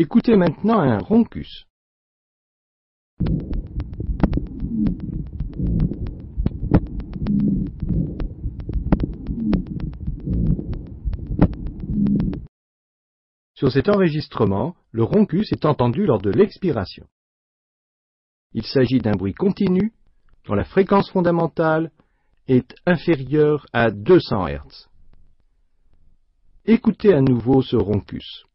Écoutez maintenant un roncus. Sur cet enregistrement, le roncus est entendu lors de l'expiration. Il s'agit d'un bruit continu dont la fréquence fondamentale est inférieure à 200 Hz. Écoutez à nouveau ce roncus.